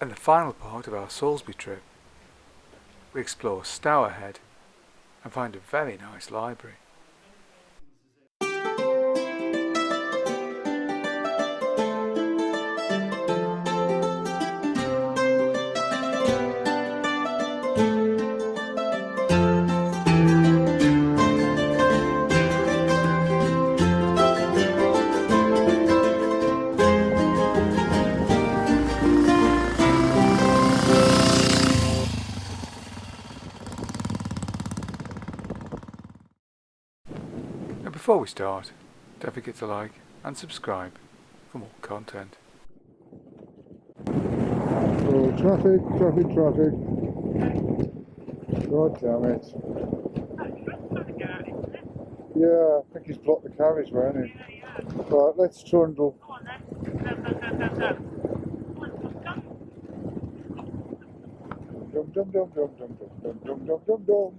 And the final part of our Salisbury trip, we explore Stourhead and find a very nice library. And before we start, don't forget to like and subscribe for more content. Oh, traffic. God damn it. Yeah, I think he's blocked the carriageway, hasn't he? Right, let's trundle. Dum dum dum dum dum dum dum dum dum dum.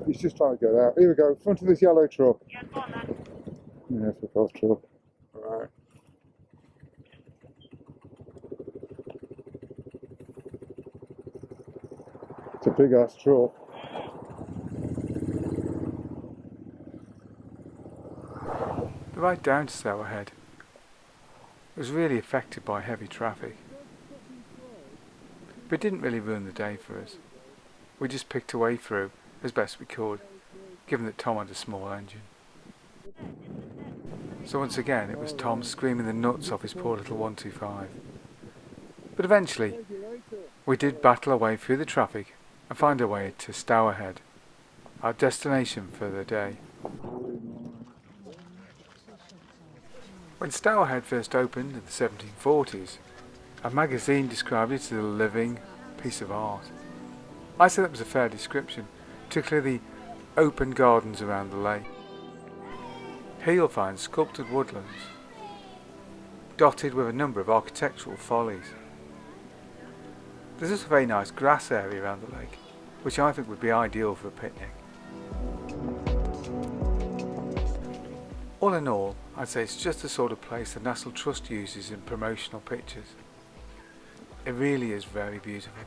He's just trying to get out. Here we go, front of this yellow truck. Yeah, go on then. Yeah, fuck off truck. Right. It's a big ass truck. The ride down to Stourhead was really affected by heavy traffic, but it didn't really ruin the day for us. We just picked a way through as best we could, given that Tom had a small engine. So once again it was Tom screaming the nuts off his poor little 125. But eventually we did battle our way through the traffic and find our way to Stourhead, our destination for the day. When Stourhead first opened in the 1740s, a magazine described it as a living piece of art. I said that was a fair description, particularly the open gardens around the lake. Here you'll find sculpted woodlands, dotted with a number of architectural follies. There's also a very nice grass area around the lake, which I think would be ideal for a picnic. All in all, I'd say it's just the sort of place the National Trust uses in promotional pictures. It really is very beautiful.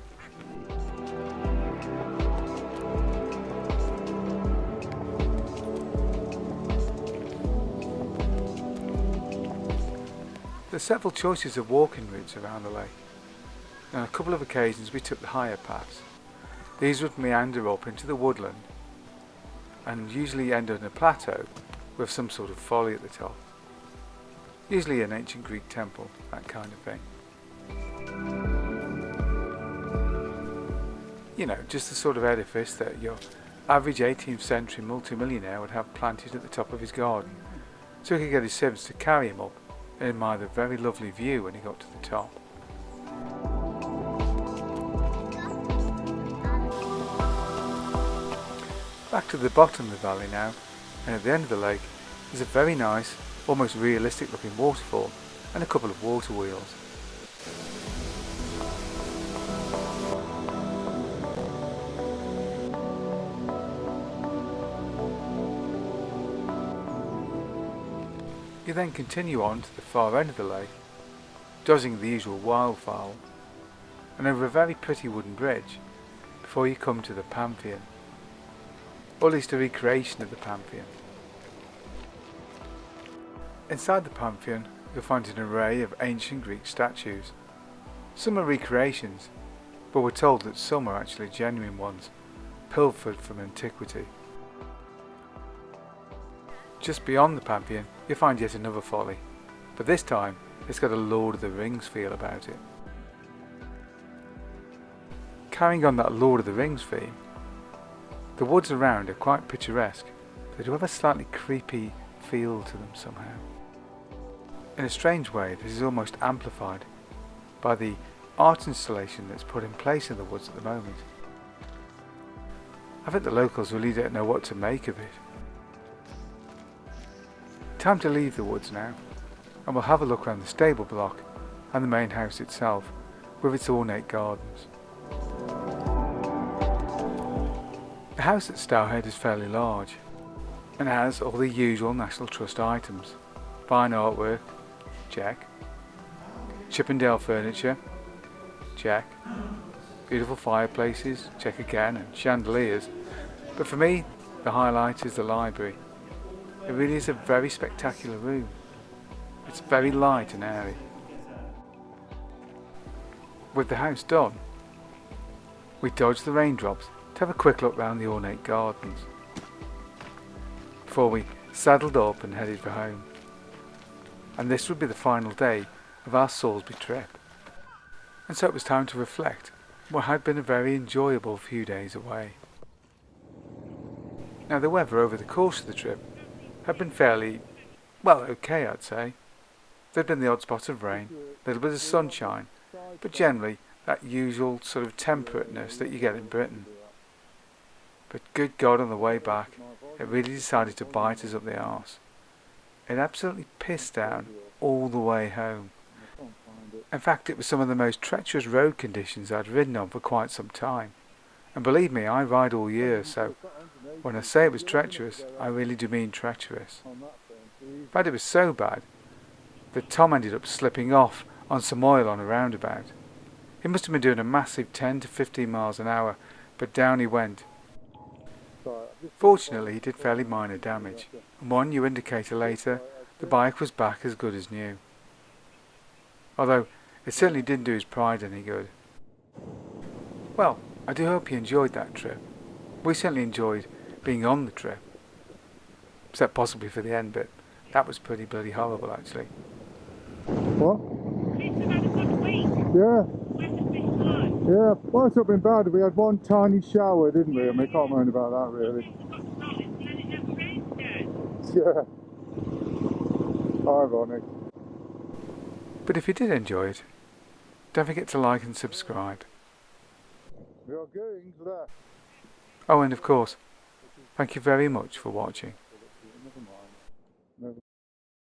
There are several choices of walking routes around the lake. On a couple of occasions we took the higher paths. These would meander up into the woodland and usually end on a plateau with some sort of folly at the top. Usually an ancient Greek temple, that kind of thing. You know, just the sort of edifice that your average 18th century multimillionaire would have planted at the top of his garden, so he could get his servants to carry him up and admire the very lovely view when he got to the top. Back to the bottom of the valley now, and at the end of the lake is a very nice, almost realistic looking waterfall and a couple of water wheels. You then continue on to the far end of the lake, dodging the usual wildfowl, and over a very pretty wooden bridge before you come to the Pantheon, or at least a recreation of the Pantheon. Inside the Pantheon you'll find an array of ancient Greek statues. Some are recreations, but we're told that some are actually genuine ones, pilfered from antiquity. Just beyond the Pantheon you'll find yet another folly, but this time it's got a Lord of the Rings feel about it. Carrying on that Lord of the Rings theme, the woods around are quite picturesque, but they do have a slightly creepy feel to them somehow. In a strange way, this is almost amplified by the art installation that's put in place in the woods at the moment. I think the locals really don't know what to make of it. Time to leave the woods now, and we'll have a look around the stable block and the main house itself with its ornate gardens. The house at Stourhead is fairly large and has all the usual National Trust items, Fine artwork, check. Chippendale furniture, check. Beautiful fireplaces, check again, and chandeliers. But for me, the highlight is the library. It really is a very spectacular room. It's very light and airy. With the house done, we dodged the raindrops to have a quick look round the ornate gardens before we saddled up and headed for home. And this would be the final day of our Salisbury trip. And so it was time to reflect on what had been a very enjoyable few days away. Now the weather over the course of the trip had been fairly, well, okay, I'd say. There'd been the odd spot of rain, a little bit of sunshine, but generally that usual sort of temperateness that you get in Britain. But good God, on the way back, it really decided to bite us up the arse. It absolutely pissed down all the way home. In fact, it was some of the most treacherous road conditions I'd ridden on for quite some time. And believe me, I ride all year, so when I say it was treacherous, I really do mean treacherous. In fact, it was so bad that Tom ended up slipping off on some oil on a roundabout. He must have been doing a massive 10 to 15 miles an hour, but down he went. Fortunately, he did fairly minor damage, and 1 new indicator later, the bike was back as good as new. Although, it certainly didn't do his pride any good. Well, I do hope you enjoyed that trip. We certainly enjoyed being on the trip. Except possibly for the end bit. That was pretty bloody horrible, actually. What? Yeah. Yeah, well, it's not been bad. We had one tiny shower, didn't we? I mean, I can't moan about that, really. Yeah. Ironic. But if you did enjoy it, don't forget to like and subscribe. We are going left. Oh, and of course, thank you very much for watching.